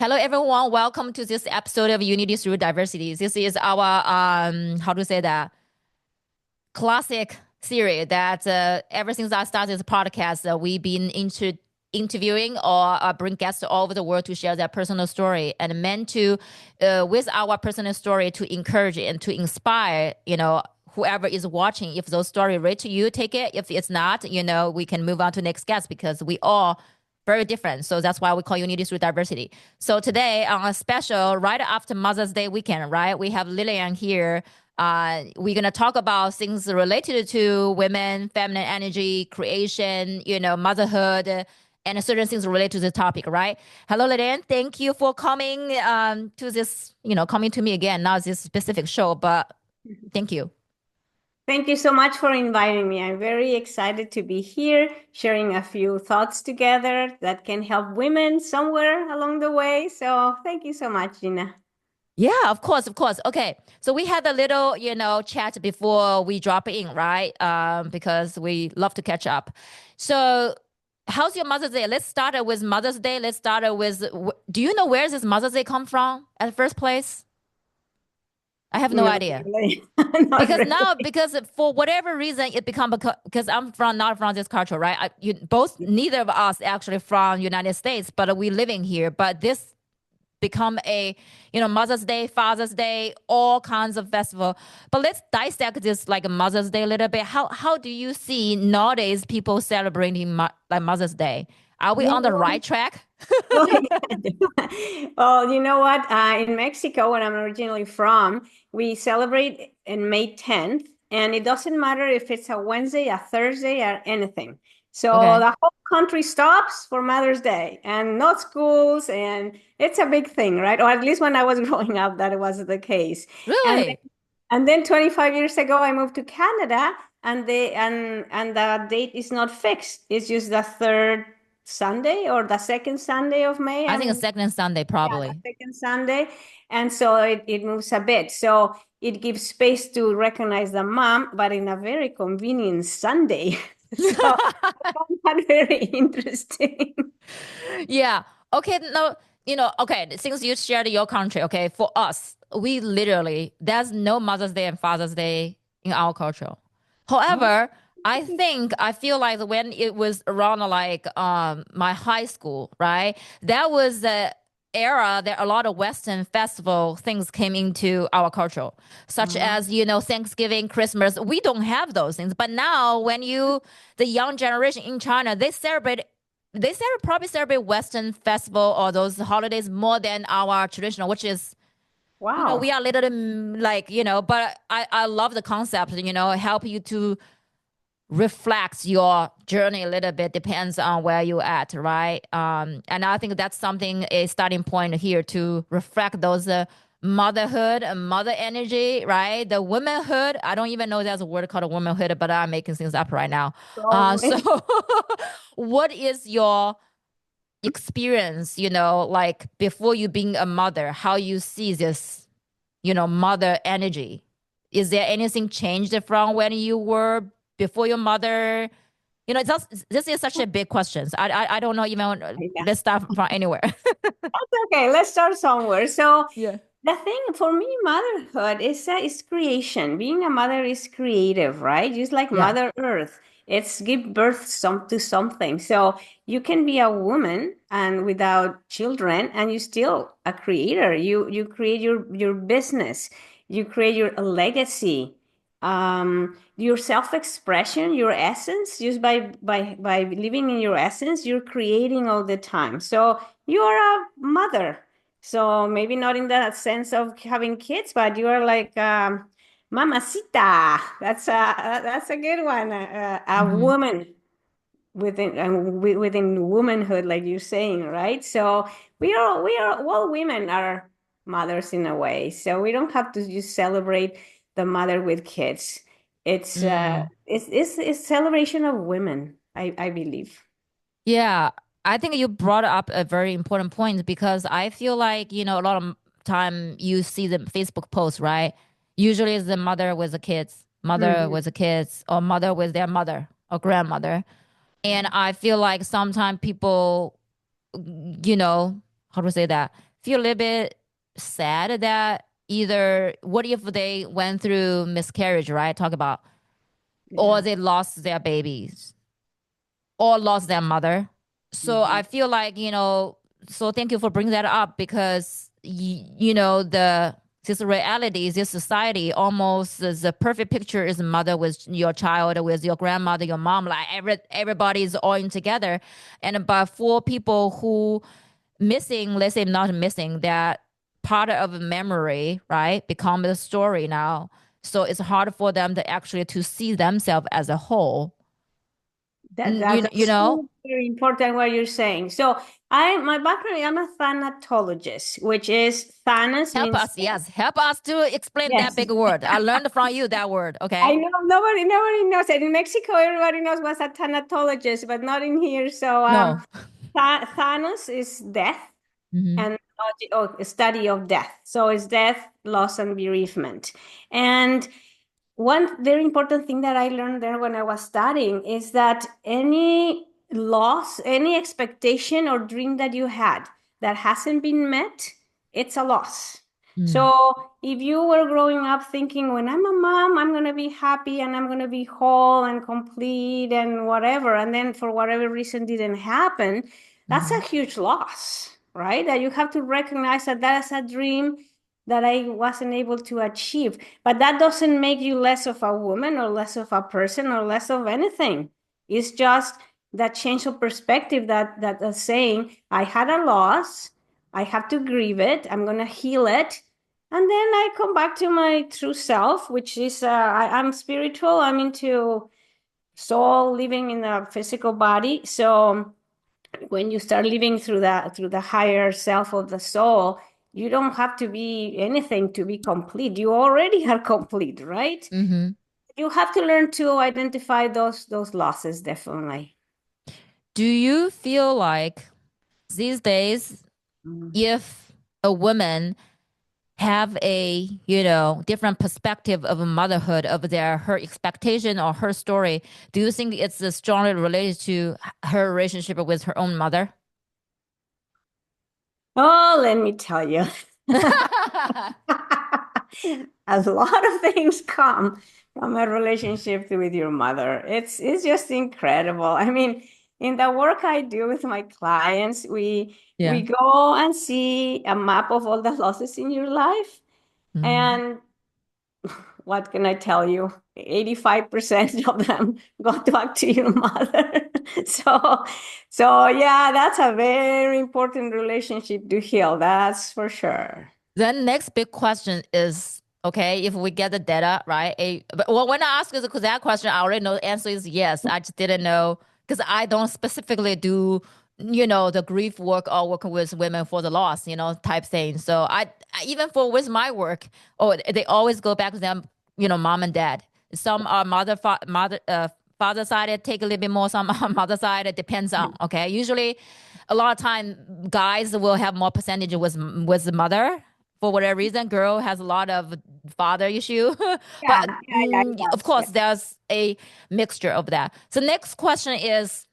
Hello, everyone. Welcome to this episode of Unity Through Diversity. This is our how to say that classic series that ever since I started this podcast, we've been interviewing or bring guests all over the world to share their personal story and meant to, with our personal story, to encourage and to inspire, whoever is watching. If those stories relate to you, take it. If it's not, we can move on to next guest because we all very different. So that's why we call Unity Through Diversity. So today on a special, right after Mother's Day weekend, right, we have Liliana here. We're gonna talk about things related to women, feminine energy, creation, motherhood, and certain things related to the topic, right? Hello, Lilian. Thank you for coming to this, coming to me again, not this specific show, but thank you. Thank you so much for inviting me. I'm very excited to be here, sharing a few thoughts together that can help women somewhere along the way. So thank you so much, Gina. Yeah, of course, of course. Okay, so we had a little, chat before we drop in, right? Because we love to catch up. So, how's your Mother's Day? Let's start it with Mother's Day. Let's start it with. Do you know where this Mother's Day come from at the first place? I have no Not idea. really. Not Because really. now, because for whatever reason, it become because I'm from not from this culture, right? Both neither of us actually from United States, but we living here. But this become a Mother's Day, Father's Day, all kinds of festival. But let's dissect this like Mother's Day a little bit. How do you see nowadays people celebrating like Mother's Day? Are we You on the know, right track? well, well, you know what? In Mexico, where I'm originally from, we celebrate in May 10th, and it doesn't matter if it's a Wednesday, a Thursday, or anything. So Okay, the whole country stops for Mother's Day, and not schools, and it's a big thing, right? Or at least when I was growing up, that was the case. And really? and then 25 years ago, I moved to Canada, and the date is not fixed. It's just the third Sunday or the second Sunday of May. I think a second Sunday Yeah, probably. the second Sunday. And so it moves a bit. So it gives space to recognize the mom, but in a very convenient Sunday. So I found that very interesting. Yeah. Okay. No, okay. Since you shared your country, okay, for us, we literally, there's no Mother's Day and Father's Day in our culture. Oh, However, I feel like when it was around like my high school, right? That was the era that a lot of Western festival things came into our culture, such as, Thanksgiving, Christmas. We don't have those things. But now when the young generation in China, probably celebrate Western festival or those holidays more than our traditional, which is, we wow. are a little like, but I love the concept, help you to reflect your journey a little bit, depends on where you at, right? And I think that's something, a starting point here to reflect those motherhood and mother energy, right? The womanhood. I don't even know there's a word called womanhood, but I'm making things up right now. So Probably. what is your experience, like before you being a mother, how you see this, mother energy? Is there anything changed from when you were before your mother? This is such a big question. So I don't know even. Yeah. Let's start from anywhere. Okay, let's start somewhere. So Yeah. the thing for me, motherhood is creation. Being a mother is creative, right? Just like Yeah. Mother Earth. It's give birth to something. So you can be a woman and without children, and you still a creator. You create your business. You create your a legacy. Your self-expression, your essence, just by living in your essence, you're creating all the time. So you're a mother, so maybe not in the sense of having kids, but you are like mamacita. That's a good one. A Hmm. woman within womanhood, like you're saying, right? So we are all women are mothers in a way. So we don't have to just celebrate the mother with kids. It's celebration of women, I believe. Yeah, I think you brought up a very important point because I feel like, a lot of time you see the Facebook post, right? Usually it's the mother with the kids, mother Mhm. with the kids, or mother with their mother or grandmother. And I feel like sometimes people, how to say that? feel a little bit sad that either what if they went through miscarriage, right? Talk about, or Yeah. they lost their babies or lost their mother. So Mhm. I feel like, so thank you for bringing that up because, this reality, this society almost is a perfect picture is mother with your child, with your grandmother, your mom, like everybody's all in together. And but for people who missing, let's say not missing, that part of a memory, right, become the story now. So it's hard for them to actually to see themselves as a whole. You That's know? very important what you're saying. So my background, I'm a thanatologist, which is thanos Help means us, yes. Help us to explain that yes. big word. I learned from you that word. I Okay. know nobody knows it. In Mexico, everybody knows what's a thanatologist, but not in here. So No. Thanos is death Hmm. and a study of death. So it's death, loss, and bereavement. And one very important thing that I learned there when I was studying is that any loss, any expectation or dream that you had that hasn't been met, it's a loss. Mm. So if you were growing up thinking, when I'm a mom, I'm going to be happy and I'm going to be whole and complete and whatever, and then for whatever reason didn't happen, that's a Hmm. huge loss, right? That you have to recognize that that is a dream that I wasn't able to achieve. But that doesn't make you less of a woman or less of a person or less of anything. It's just that change of perspective that is saying, I had a loss, I have to grieve it, I'm gonna heal it, and then I come back to my true self, which is I'm spiritual, I'm into soul living in a physical body. So when you start living through the higher self of the soul, you don't have to be anything to be complete. You already are complete, right? Hmm. You have to learn to identify those losses, definitely. Do you feel like these days, Mm. if a woman have a different perspective of motherhood of her expectation or her story, do you think it's strongly related to her relationship with her own mother? Oh, let me tell you. A lot of things come from a relationship with your mother. It's just incredible. I mean, in the work I do with my clients, we Yeah. go and see a map of all the losses in your life. Mm. And what can I tell you? 85% of them go back to your mother. So, so yeah, that's a very important relationship to heal. That's for sure. Then next big question is, okay, if we get the data, right? Well, when I ask you that question, I already know the answer is yes. I just didn't know because I don't specifically do, the grief work or working with women for the loss, type thing. So even for with my work, they always go back to them, mom and dad. Some are father side, it take a little bit more. Some are mother side, it depends on. Okay, usually, a lot of time guys will have more percentage with the mother for whatever reason. Girl has a lot of father issue, Yeah, but yeah, of yes, course yes. there's a mixture of that. So next question is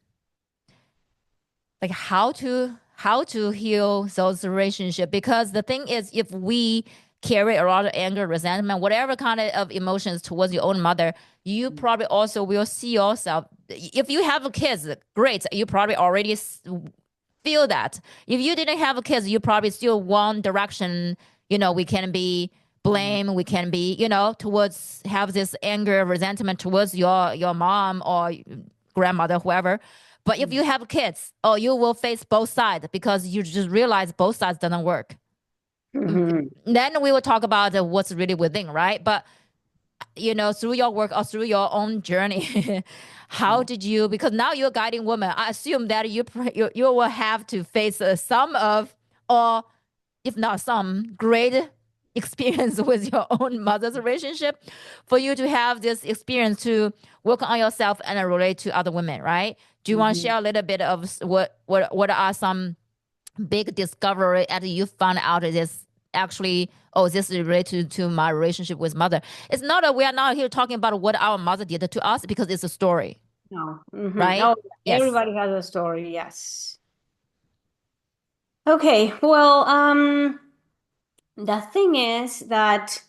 like how to heal those relationships, because the thing is, if we carry a lot of anger, resentment, whatever kind of emotions towards your own mother, you probably also will see yourself. If you have kids, great, you probably already feel that. If you didn't have kids, you probably still one direction. We can be blame. We can be, towards have this anger, resentment towards your mom or grandmother, whoever. But if you have kids, oh, you will face both sides because you just realize both sides doesn't work. Mhm. Then we will talk about what's really within, right? But through your work or through your own journey, how Yeah. did you, because now you're a guiding woman, I assume that you will have to face some of, or if not some, great experience with your own mother's relationship for you to have this experience to work on yourself and relate to other women, right? Do you want to Mhm. share a little bit of what are some big discovery that you found out this actually, oh, this is related to my relationship with mother? It's not we are not here talking about what our mother did to us because it's a story, No. Mhm. right? Oh, Yes. everybody has a story. Yes. Okay, well, the thing is that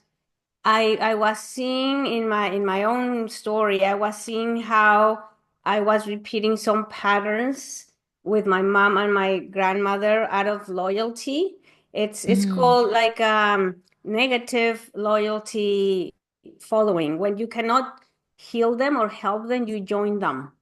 I was seeing in my own story, I was seeing how I was repeating some patterns with my mom and my grandmother out of loyalty. It's Mm, called like negative loyalty following. When you cannot heal them or help them, you join them.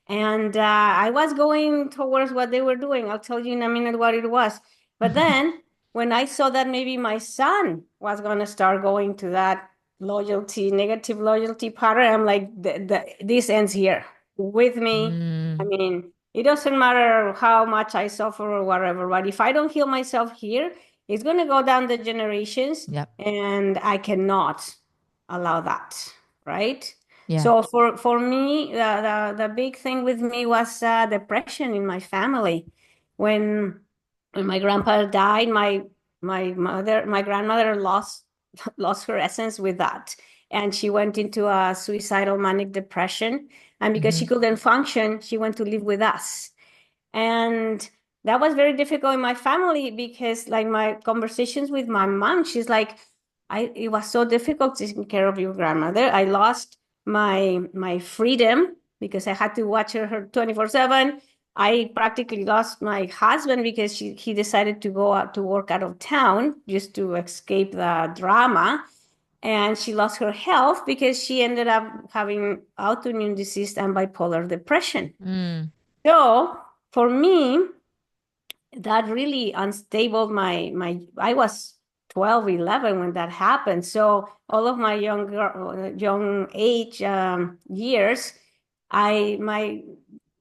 And I was going towards what they were doing. I'll tell you in a minute what it was. But then when I saw that maybe my son was going to start going to that loyalty, negative loyalty pattern, I'm like, this ends here with me. I mm, mean, it doesn't matter how much I suffer or whatever, but if I don't heal myself here, it's going to go down the generations, yep. and I cannot allow that, right? Yeah. So for me, the big thing with me was depression in my family. When when my grandpa died, my grandmother lost her essence with that, and she went into a suicidal manic depression. And because she Hmm. couldn't function, she went to live with us. And that was very difficult in my family because like my conversations with my mom, she's like, it was so difficult taking care of your grandmother. I lost my freedom because I had to watch her 24/7. I practically lost my husband because he decided to go out to work out of town just to escape the drama. And she lost her health because she ended up having autoimmune disease and bipolar depression. Mm, So for me, that really unstable my I was 12, 11 when that happened. So all of my young age years, I my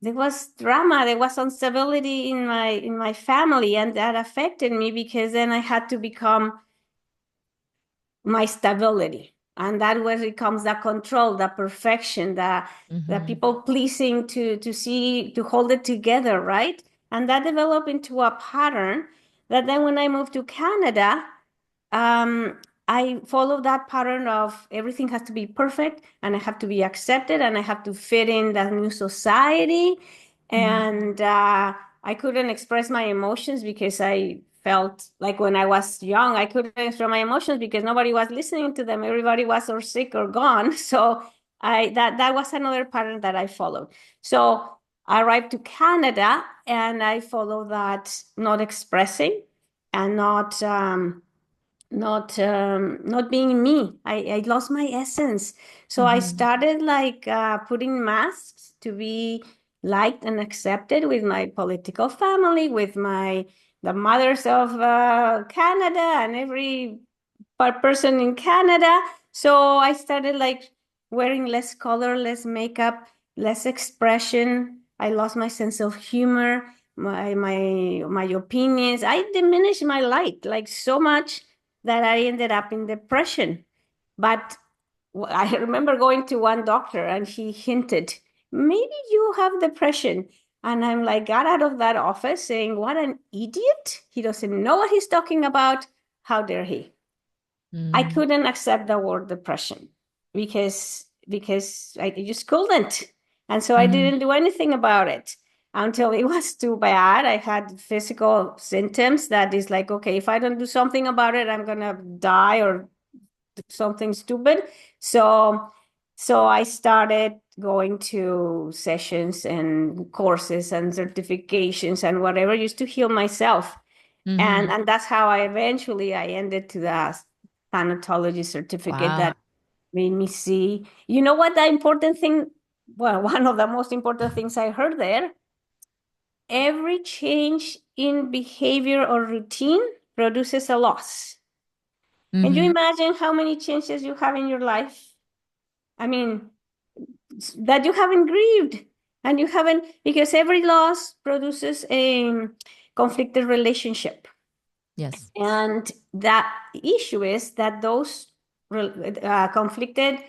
there was drama, there was instability in my family, and that affected me because then I had to become my stability. And that where it comes the control, the perfection, the hmm. people pleasing to see to hold it together, right? And that developed into a pattern that then when I moved to Canada, um, I follow that pattern of everything has to be perfect and I have to be accepted and I have to fit in that new society. Mm, And I couldn't express my emotions because I felt like when I was young, I couldn't express my emotions because nobody was listening to them. Everybody was or sick or gone. So that was another pattern that I followed. So I arrived to Canada and I followed that not expressing and not being me. I lost my essence. So I hmm. started like putting masks to be liked and accepted with my political family, with my the mothers of Canada and every person in Canada. So I started like wearing less color, less makeup, less expression. I lost my sense of humor, my opinions. I diminished my light like so much that I ended up in depression. But I remember going to one doctor and he hinted, maybe you have depression. And I'm like, got out of that office saying, what an idiot. He doesn't know what he's talking about. How dare he? I Mm, couldn't accept the word depression because I just couldn't. And so I hmm. didn't do anything about it until it was too bad. I had physical symptoms that is like, okay, if I don't do something about it, I'm gonna die or do something stupid. So so I started going to sessions and courses and certifications and whatever just to heal myself. Hmm. And that's how I ended to the thanatology certificate Wow. that made me see. You know what the important thing, well, one of the most important things I heard there, every change in behavior or routine produces a loss. Can you Hmm. imagine how many changes you have in your life? I mean, that you haven't grieved and you haven't, because every loss produces a conflicted relationship. Yes. And that issue is that those conflicted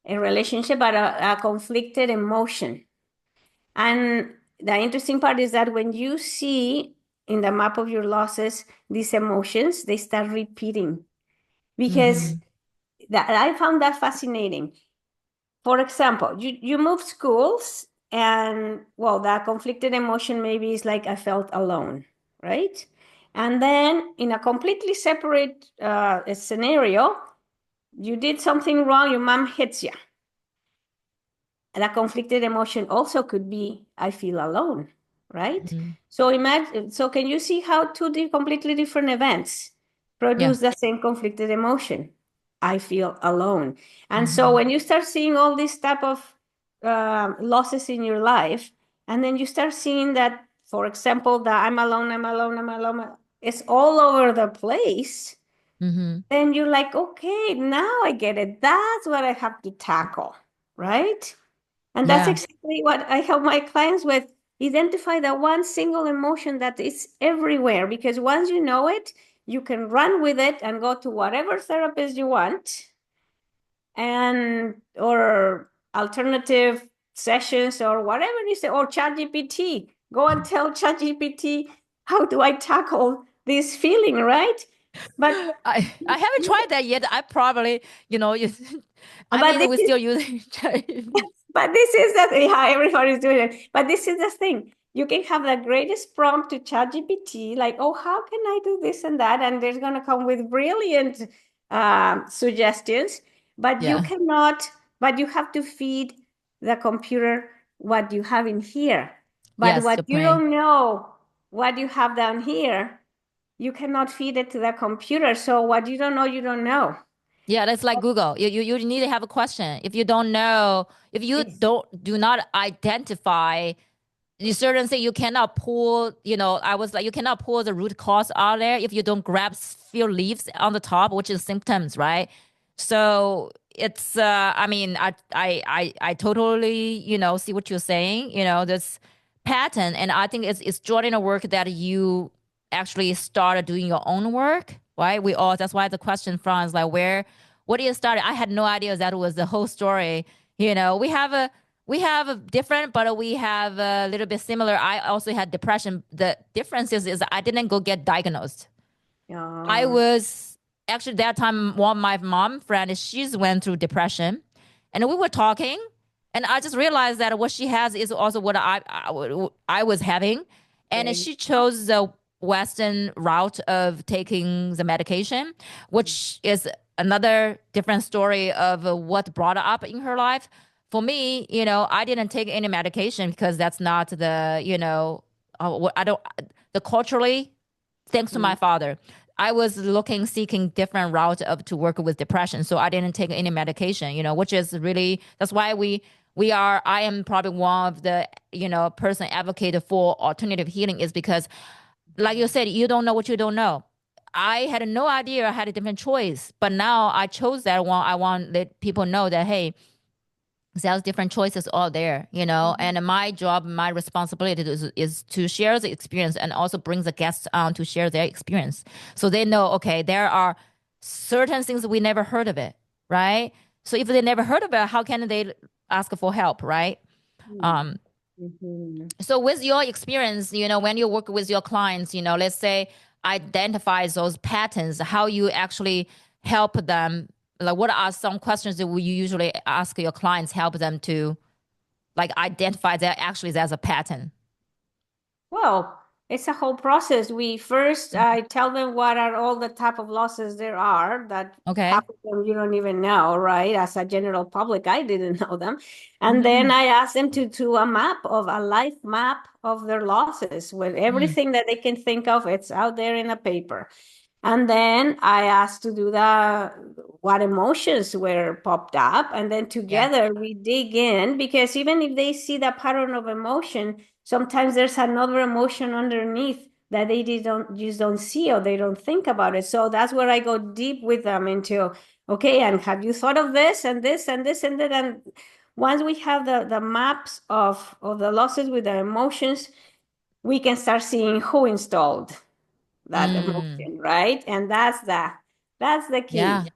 a relationship are a conflicted emotion. And the interesting part is that when you see in the map of your losses these emotions, they start repeating because Hmm. that I found that fascinating. For example, you move schools and well, that conflicted emotion maybe is like I felt alone, right? And then in a completely separate scenario, you did something wrong, your mom hits you. And a conflicted emotion also could be, I feel alone, right? Mhm. So imagine, so can you see how completely different events Yeah. produce the same conflicted emotion? I feel alone. And so Hmm. when you start seeing all these type of losses in your life, and then you start seeing that, for example, the I'm alone, I'm alone, I'm alone, it's all over the place, Hmm. then you're like, okay, now I get it. That's what I have to tackle, right? And that's Yeah. exactly what I help my clients with. Identify the one single emotion that is everywhere, because once you know it, you can run with it and go to whatever therapist you want, and or alternative sessions or whatever you say, or ChatGPT. Go and tell ChatGPT, how do I tackle this feeling, right? But I haven't tried that yet. I probably, I but mean, this we're is still using. But this is the thing, yeah, everybody's doing it. But this is the thing. You can have the greatest prompt to ChatGPT, like, oh, how can I do this and that? And there's going to come with brilliant suggestions. But you Yeah. cannot, but you have to feed the computer what you have in here. But Yes, what your you brain. don't know, what you have down here, you cannot feed it to the computer. So what you don't know, you don't know. Yeah, that's like Google. You need to have a question. If you don't know, if you It's, do not identify you certain thing, you cannot pull, I was like, you cannot pull the root cause out there if you don't grab few leaves on the top, which is symptoms, right? So it's I mean, I totally, see what you're saying, this pattern. And I think it's joining a work that you actually started doing your own work, right? That's why the question from is like, what do you start? I had no idea that was the whole story. We have a different, but we have a little bit similar. I also had depression. The difference is I didn't go get diagnosed. I uh, was actually that time one of my mom friend, she's went through depression, and we were talking, and I just realized that what she has is also what I was having, and she chose the Western route of taking the medication, which is another different story of what brought her up in her life. For me, I didn't take any medication because that's not the, I don't, the culturally, thanks to my father, I was seeking different routes of to work with depression. So I didn't take any medication, which is really, that's why I am probably one of the, person advocated for alternative healing is because, like you said, you don't know what you don't know. I had no idea I had a different choice, but now I chose that one. I want to let people know that, hey, there's different choices all there, and my job, my responsibility is to share the experience and also bring the guests on to share their experience. So they know, okay, there are certain things we never heard of it, right? So if they never heard of it, how can they ask for help, right? Um, Mhm. so with your experience, when you work with your clients, let's say identify those patterns, how you actually help them, like what are some questions that you usually ask your clients, help them to like identify that actually there's a pattern. Well, it's a whole process. We first, I tell them what are all the type of losses there are that half Okay. of them you don't even know, right? As a general public, I didn't know them. And then Mm-hmm. I ask them to do a life map of their losses with Mm. everything that they can think of. It's out there in a paper. And then I asked to do the what emotions were popped up. And then Yeah. together we dig in, because even if they see the pattern of emotion, sometimes there's another emotion underneath that they just don't see, or they don't think about it. So that's where I go deep with them into, okay, and have you thought of this and this and this and that? And once we have the maps of the losses with the emotions, we can start seeing who installed that Mm. emotion, right? And that's the Yeah. key.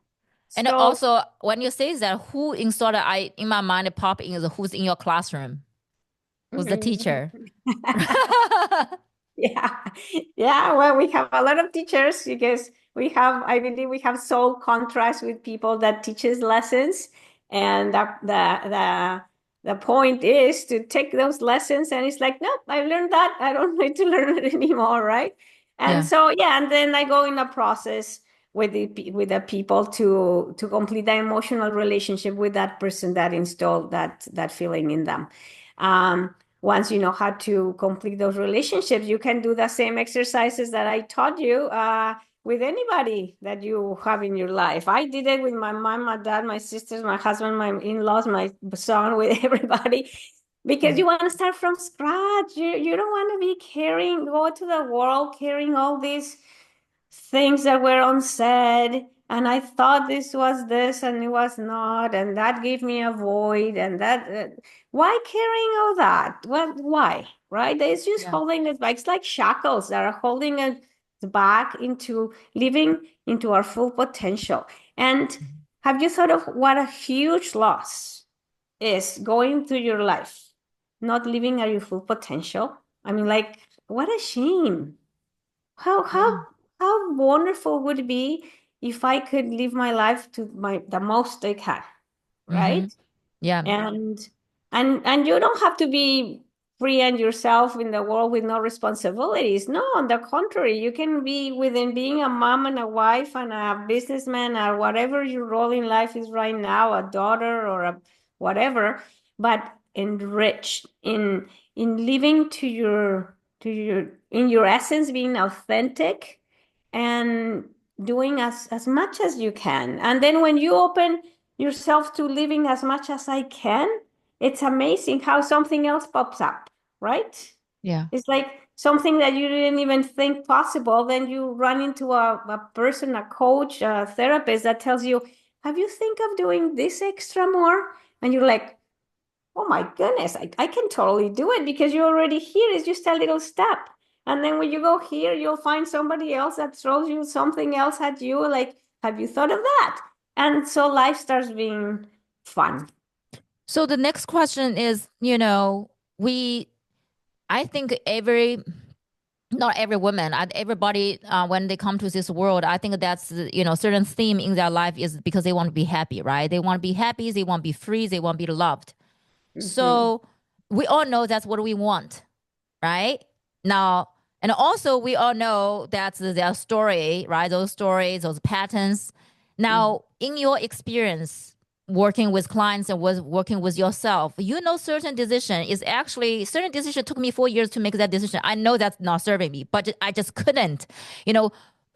And So also when you say that, who installed it, I in my mind it pop in is who's in your classroom, who's the teacher. yeah, yeah. Well, we have a lot of teachers because I believe we have soul contracts with people that teaches lessons, and the point is to take those lessons, and it's like, nope, I learned that. I don't need to learn it anymore, right? And Yeah. so yeah, and then I go in a process with the people to complete the emotional relationship with that person that installed that feeling in them. Once you know how to complete those relationships, you can do the same exercises that I taught you with anybody that you have in your life. I did it with my mom, my dad, my sisters, my husband, my in-laws, my son, with everybody. Because Mm. you want to start from scratch. You don't want to be carrying, go to the world carrying all these things that were unsaid. And I thought this was this and it was not. And that gave me a void. And that, why carrying all that? Why? Right? It's just Yeah. holding it back. It's like shackles that are holding it back into living into our full potential. And Mhm. have you thought of what a huge loss is going through your life, not living at your full potential? I mean, like, what a shame. How Yeah. how how wonderful would it be if I could live my life to my the most I can, Mm-hmm. right? Yeah. And and you don't have to be free and yourself in the world with no responsibilities. No, on the contrary, you can be within being a mom and a wife and a businessman or whatever your role in life is right now, a daughter or a whatever, but enriched in living to your in your essence, being authentic and doing as much as you can. And then when you open yourself to living as much as I can, it's amazing how something else pops up, right? Yeah. It's like something that you didn't even think possible. Then you run into a person, a coach, a therapist that tells you, have you think of doing this extra more? And you're like, oh my goodness, I can totally do it because you're already here. It's just a little step. And then when you go here, you'll find somebody else that throws you something else at you. Like, have you thought of that? And so life starts being fun. So the next question is, I think not every woman, everybody, when they come to this world, I think that's, certain theme in their life is because they want to be happy, right? They want to be happy, they want to be free, they want to be loved. Hmm. So we all know that's what we want, right? Now, and also we all know that's their story, right? Those stories, those patterns. Now, in your experience working with clients and was working with yourself, certain decision took me 4 years to make that decision. I know that's not serving me, but I just couldn't, you know.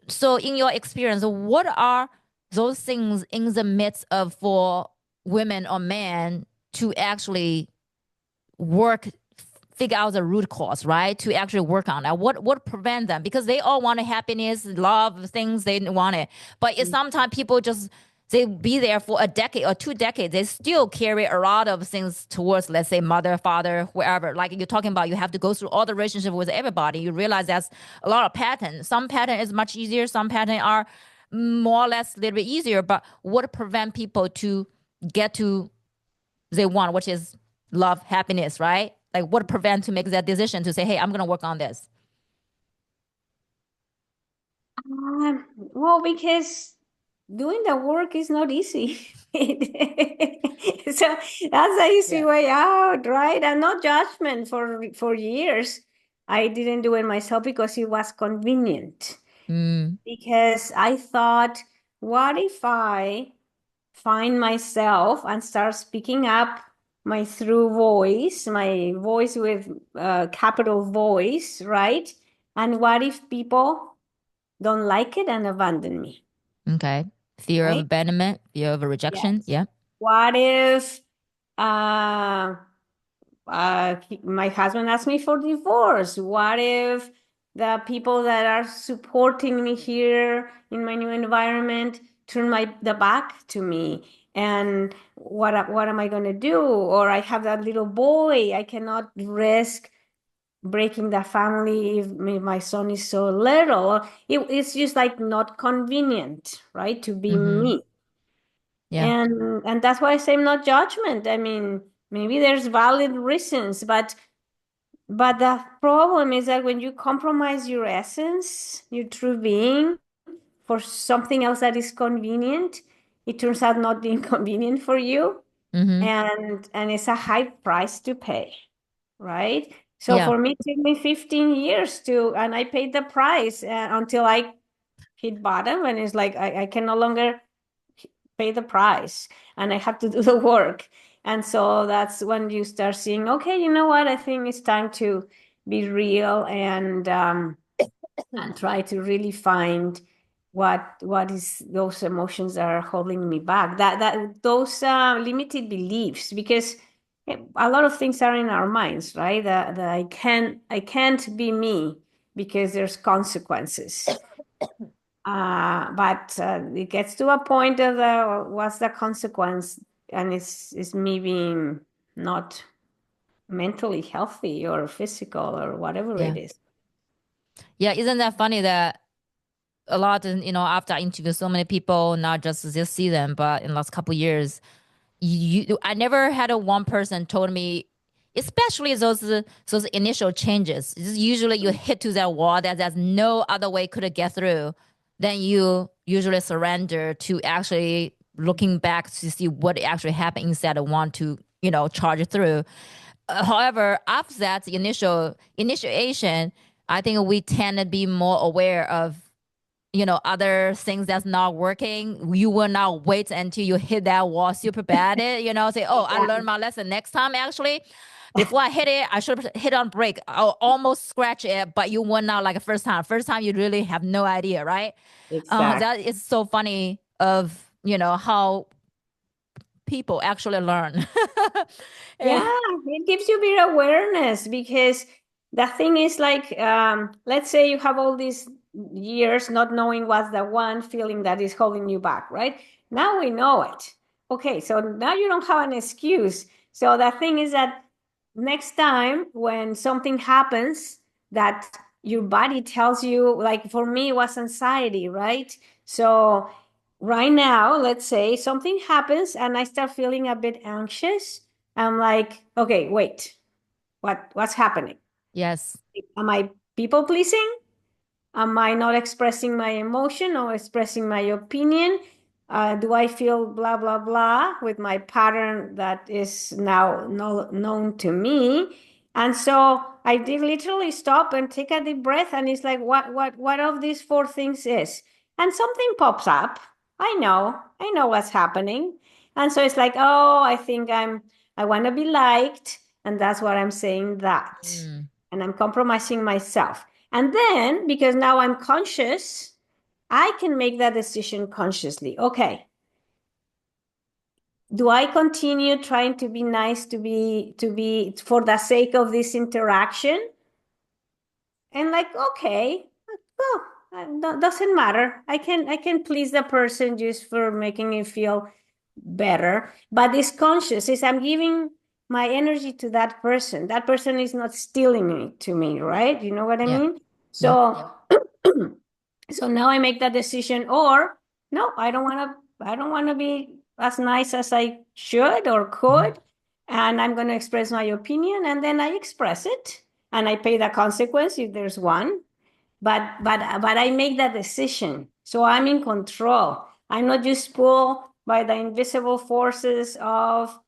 So in your experience, what are those things in the midst of for women or men to actually work figure out the root cause, right? To actually work on that. What prevent them? Because they all want happiness, love, things they want it. But it's sometimes people just they be there for a decade or 2 decades. They still carry a lot of things towards, let's say, mother, father, whoever. Like you're talking about, you have to go through all the relationship with everybody. You realize that's a lot of patterns. Some pattern is much easier. Some pattern are more or less a little bit easier. But what prevent people to get to they want, which is love, happiness, right? Like what prevent to make that decision to say, hey, I'm gonna work on this. Well, because doing the work is not easy. So that's the easy Yeah. way out, right? And no judgment for years. I didn't do it myself because it was convenient. Mm, Because I thought, what if I find myself and start speaking up my through voice, my voice with capital voice, right? And what if people don't like it and abandon me, okay. Fear of right? abandonment, fear of rejection. Yes. Yeah. What if uh, my husband asked me for divorce? What if the people that are supporting me here in my new environment turn the back to me? And what am I going to do? Or I have that little boy. I cannot risk breaking the family if my son is so little. It's just like not convenient, right? To be Mm-hmm. me. Yeah. And that's why I say not judgment. I mean, maybe there's valid reasons, but the problem is that when you compromise your essence, your true being, for something else that is convenient, it turns out not being convenient for you. Mm-hmm. And it's a high price to pay, right? So Yeah. for me, it took me 15 years and I paid the price until I hit bottom. And it's like, I can no longer pay the price and I have to do the work. And so that's when you start seeing, okay, you know what? I think it's time to be real and try to really find what is those emotions that are holding me back, that those limited beliefs, because a lot of things are in our minds, right? That I can't be me because there's consequences. But it gets to a point of what's the consequence, and it's me being not mentally healthy or physical or whatever it Yeah. is. Yeah. Isn't that funny that a lot, after I interview so many people, not just this season, but in the last couple years, I never had a one person told me, especially those initial changes. Usually you hit to that wall that there's no other way could get through. Then you usually surrender to actually looking back to see what actually happened instead of want to charge through. However, after that the initial initiation, I think we tend to be more aware of other things that's not working. You will not wait until you hit that wall super bad. Say, oh, I Yeah, learned my lesson. Next time, actually, before I hit it, I should have hit on brake. I'll almost scratch it, but you will not like a first time. First time, you really have no idea, right? exactly. That is so funny of, how people actually learn. Yeah, Eh, it gives you a bit of awareness because the thing is like, let's say you have all these years not knowing what's the one feeling that is holding you back, right? Now we know it. Okay, so now you don't have an excuse. So the thing is that next time when something happens that your body tells you, like for me, it was anxiety, right? So right now, let's say something happens and I start feeling a bit anxious. I'm like, okay, wait, what's happening? yes. Am I people pleasing? Am I not expressing my emotion or expressing my opinion? Do I feel blah, blah, blah with my pattern that is now known to me? And so I did literally stop and take a deep breath. And it's like, what of these four things is? And something pops up. I know what's happening. And so it's like, oh, I want to be liked. And that's what I'm saying that. Mm. And I'm compromising myself. And then, because now I'm conscious, I can make that decision consciously. Okay, do I continue trying to be nice to be for the sake of this interaction? And like, okay, well, doesn't matter. I can please the person just for making it feel better. But it's conscious, is I'm giving my energy to that person. That person is not stealing it to me, right? You know what I Yeah. mean? Yeah. So so now I make that decision, or no, I don't want to be as nice as I should or Mhm. could, and I'm going to express my opinion, and then I express it, and I pay the consequence if there's one. But I make that decision, so I'm in control. I'm not just pulled by the invisible forces of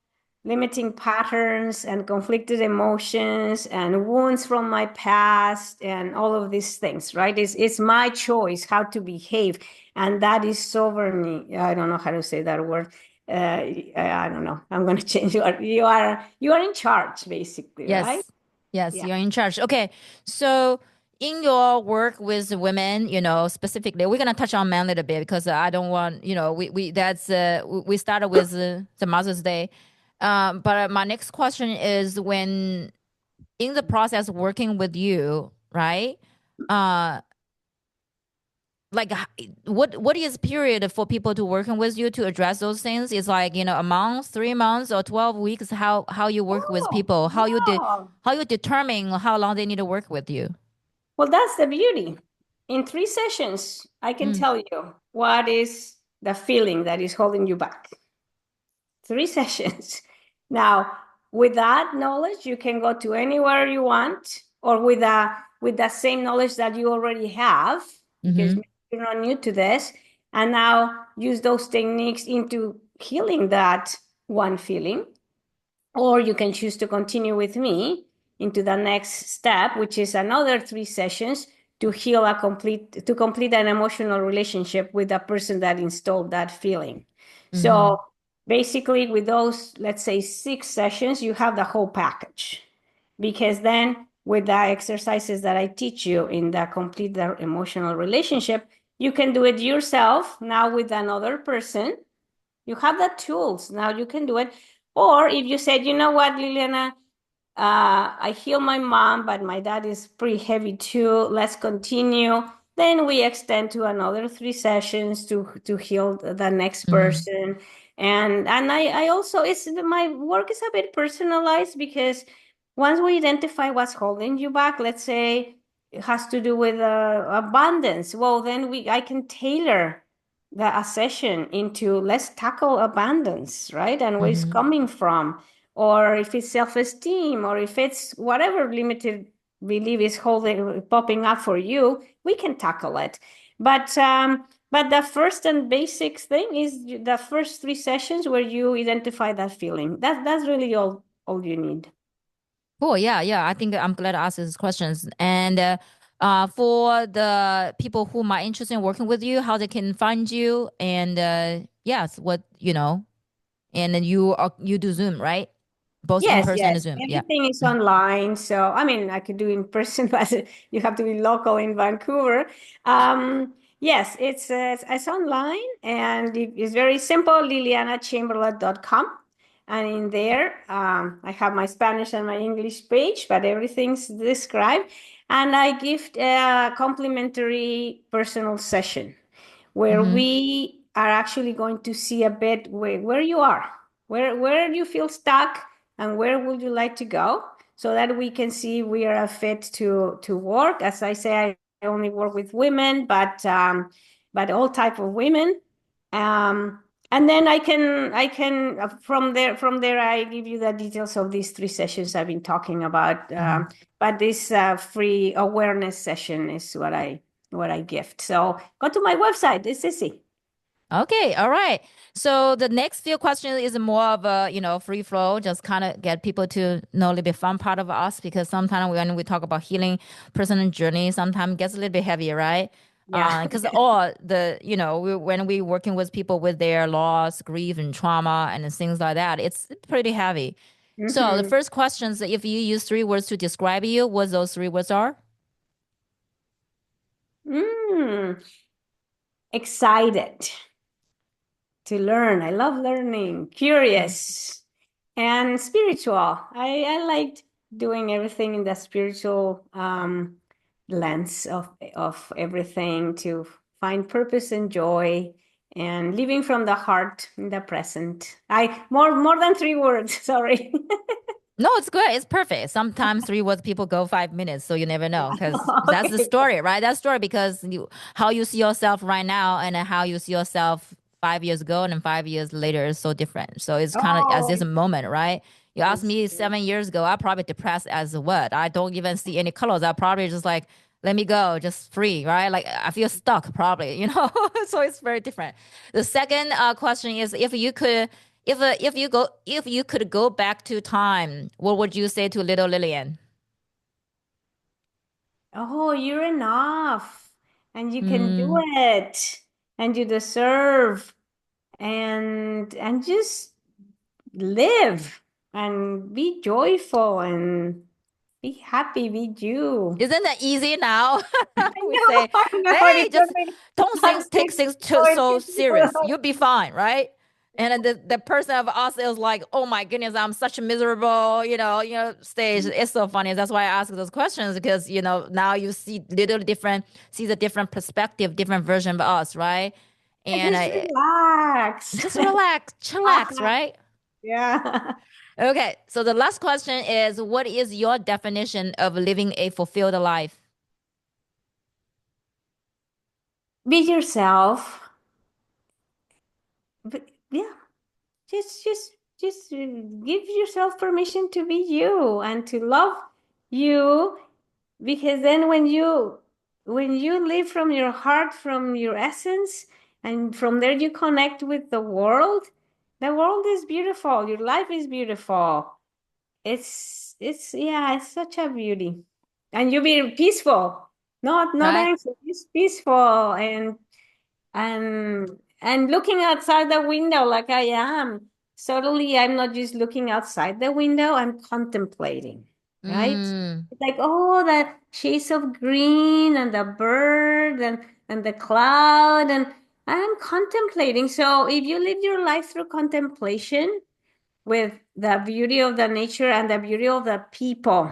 limiting patterns and conflicted emotions and wounds from my past and all of these things, right? It's my choice how to behave, and that is sovereignty. I don't know how to say that word. I don't know. I'm going to change you are in charge, basically, right? Yes. Yes, Yeah. you're in charge. Okay. So in your work with women, specifically, we're gonna touch on men a little bit because I don't want, we that's we started with the Mother's Day. But my next question is when in the process working with you, right? Uh like what is period for people to working with you to address those things? It's like, a month, 3 months, or 12 weeks, how you work with Oh, people, wow. how you determine how long they need to work with you. Well, that's the beauty. In 3 sessions, I can Mm. tell you what is the feeling that is holding you back. 3 sessions. Now, with that knowledge, you can go to anywhere you want, or with the same knowledge that you already have, because Mm-hmm. you're not new to this, and now use those techniques into healing that one feeling. Or you can choose to continue with me into the next step, which is another 3 sessions to complete an emotional relationship with the person that installed that feeling. Mm-hmm. So basically, with those, let's say 6 sessions, you have the whole package. Because then, with the exercises that I teach you in the complete the emotional relationship, you can do it yourself now with another person. You have the tools. Now you can do it. Or if you said, you know what, Liliana, I heal my mom, but my dad is pretty heavy too. Let's continue. Then we extend to another 3 sessions to heal the next Mm-hmm. person. And I also it's my work is a bit personalized because once we identify what's holding you back, let's say it has to do with abundance. Well, then we I can tailor the a session into let's tackle abundance, right? And where it's Mm-hmm. coming from, or if it's self-esteem, or if it's whatever limited belief is holding popping up for you, we can tackle it. But the first and basics thing is the first 3 sessions where you identify that feeling. That's really all you need. Cool. Yeah, yeah. I think I'm glad to ask these questions. And for the people who are interested in working with you, how they can find you, and yes, what and then you do Zoom, right? Both in Yes, person and yes. Zoom. Yeah. Everything is online. So, I mean, I could do in person, but you have to be local in Vancouver. Yes, it's online and it's very simple, lilianachamberlain.com. And in there, I have my Spanish and my English page, but everything's described. And I give a complimentary personal session where Mm-hmm. we are actually going to see a bit where you are, where you feel stuck, and where would you like to go, so that we can see we are a fit to work. As I say, I only work with women, but all type of women. And then I can from there I give you the details of these 3 sessions I've been talking about. Mm-hmm. But this free awareness session is what I gift. So go to my website. It's easy. Okay, all right. So the next few questions is more of a, free flow, just kind of get people to know a little bit fun part of us because sometimes when we talk about healing personal journey, sometimes it gets a little bit heavier, right? Yeah. Because all when we working with people with their loss, grief, and trauma and things like that, it's pretty heavy. So the Hmm. first question is if you use 3 words to describe you, what those 3 words are? Mm. Excited to learn. I love learning. Curious and spiritual. I liked doing everything in the spiritual lens of everything to find purpose and joy and living from the heart in the present. I more than 3 words. Sorry. No, it's good. It's perfect. Sometimes 3 words people go 5 minutes, so you never know because that's the Okay. story, right? That's story because how you see yourself right now and then how you see yourself 5 years ago and then 5 years later is so different. So it's kind of as Oh, this moment, right? You asked it's me true. 7 years ago, I probably depressed as a what? I don't even see any colors. I probably just like let me go, just free, right? Like I feel stuck, probably. So it's very different. The second question is if you could go back to time, what would you say to little Lillian? Oh, you're enough and you can do Mm. it and you deserve and just live and be joyful and be happy, be you. Isn't that easy now? I We know, say, I know hey, it just took me don't not take six things so points. serious. You'll be fine, right? And then the person of us is like, oh my goodness, I'm such a miserable, stage. It's so funny. That's why I ask those questions because, now you see see the different perspective, different version of us, right? And Just relax. just relax, chillax, right? Yeah. Okay, so the last question is what is your definition of living a fulfilled life? Be yourself. But yeah, just give yourself permission to be you and to love you, because then when you live from your heart, from your essence, and from there you connect with the world is beautiful, your life is beautiful. it's yeah, it's such a beauty. And you be peaceful, not right? anxious, just peaceful and looking outside the window like I am. Suddenly I'm not just looking outside the window, I'm contemplating, right? Mm, It's like, oh, the shades of green and the bird and the cloud and I'm contemplating. So if you live your life through contemplation with the beauty of the nature and the beauty of the people.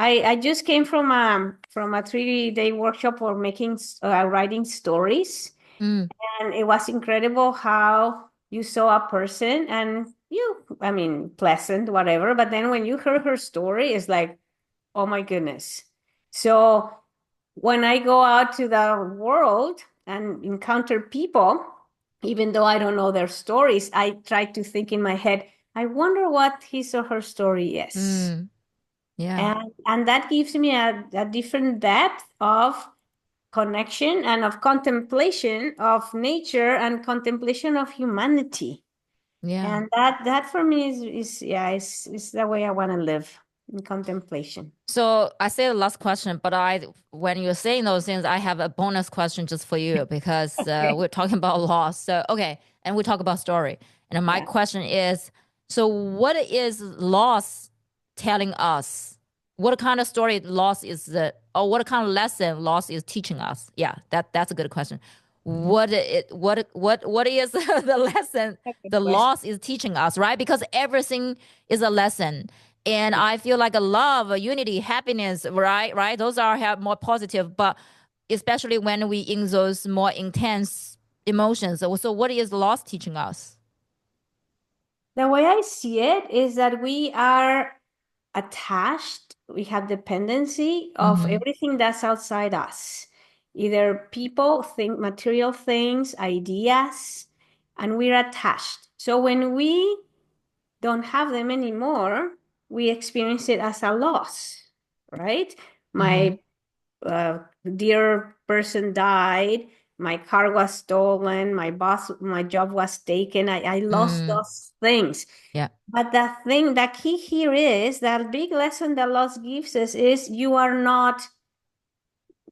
I just came from a 3 day workshop for making writing stories, mm, and it was incredible how you saw a person and you, I mean, pleasant, whatever. But then when you heard her story, it's like, oh my goodness. So when I go out to the world and encounter people, even though I don't know their stories, I try to think in my head, I wonder what his or her story is. mm, yeah, And that gives me a different depth of connection and of contemplation of nature and contemplation of humanity. yeah. And that for me is yeah, is the way I want to live in contemplation. So I say the last question, but when you're saying those things, I have a bonus question just for you because Okay. we're talking about loss. So okay, and we talk about story. And my Yeah. question is, so what is loss telling us? What kind of story loss is or what kind of lesson loss is teaching us? Yeah, that's a good question. What is the lesson Okay, the question. loss is teaching us, right? Because everything is a lesson. And I feel like a love, a unity, happiness, right? Right. Those are have more positive, but especially when we in those more intense emotions. So what is loss teaching us? The way I see it is that we are attached, we have dependency of Mm-hmm. everything that's outside us, either people, material things, ideas, and we're attached. So when we don't have them anymore, we experience it as a loss, right? Mm-hmm. My uh, dear person died, my car was stolen, my job was taken, I lost Mm, those things. yeah. But the key here is that big lesson that loss gives us is you are not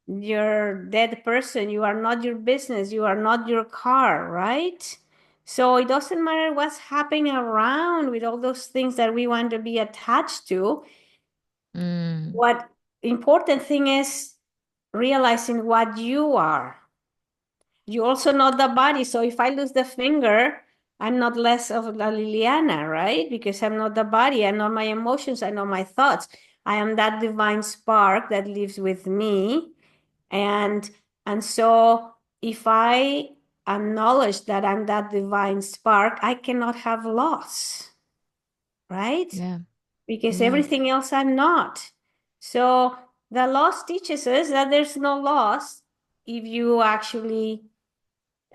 your dead person, you are not your business, you are not your car, right? So it doesn't matter what's happening around with all those things that we want to be attached to. Mm, What important thing is realizing what you are. You also know the body. So if I lose the finger, I'm not less of a Liliana, right? Because I'm not the body. I know my emotions. I know my thoughts. I am that divine spark that lives with me. And and so if I acknowledge that I'm that divine spark, I cannot have loss, right? yeah. Because Yeah. everything else I'm not. So the loss teaches us that there's no loss if you actually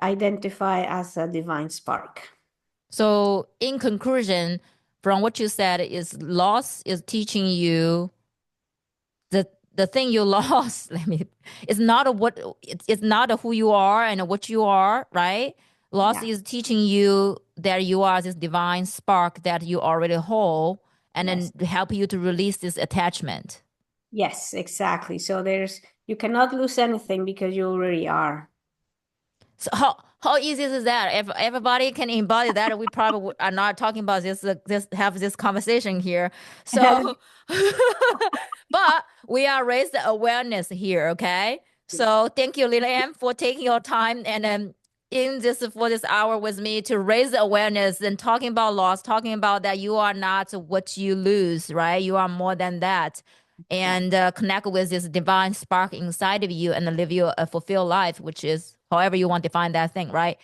identify as a divine spark. So in conclusion, from what you said, is loss is teaching you the thing you lost. Let me. It's not a what. It's not a who you are and what you are. Right. Loss Yeah. is teaching you that you are this divine spark that you already hold, and then Yes. help you to release this attachment. Yes, exactly. So you cannot lose anything because you already are. So how easy is that? If everybody can embody that, we probably are not talking about this have this conversation here. So, but we are raised the awareness here. Okay. So thank you, Lilian, for taking your time and in this for this hour with me to raise the awareness and talking about loss, talking about that you are not what you lose, right? You are more than that. Yeah. And connect with this divine spark inside of you and live your a fulfilled life, which is however you want to define that thing, right?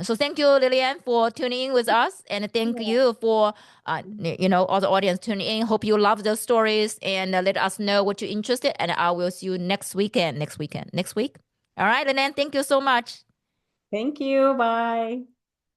So thank you, Lilian, for tuning in with us, and thank Yeah. you for all the audience tuning in. Hope you love those stories, and let us know what you're interested. And I will see you next weekend. Next week. All right, Lilian, thank you so much. Thank you. Bye.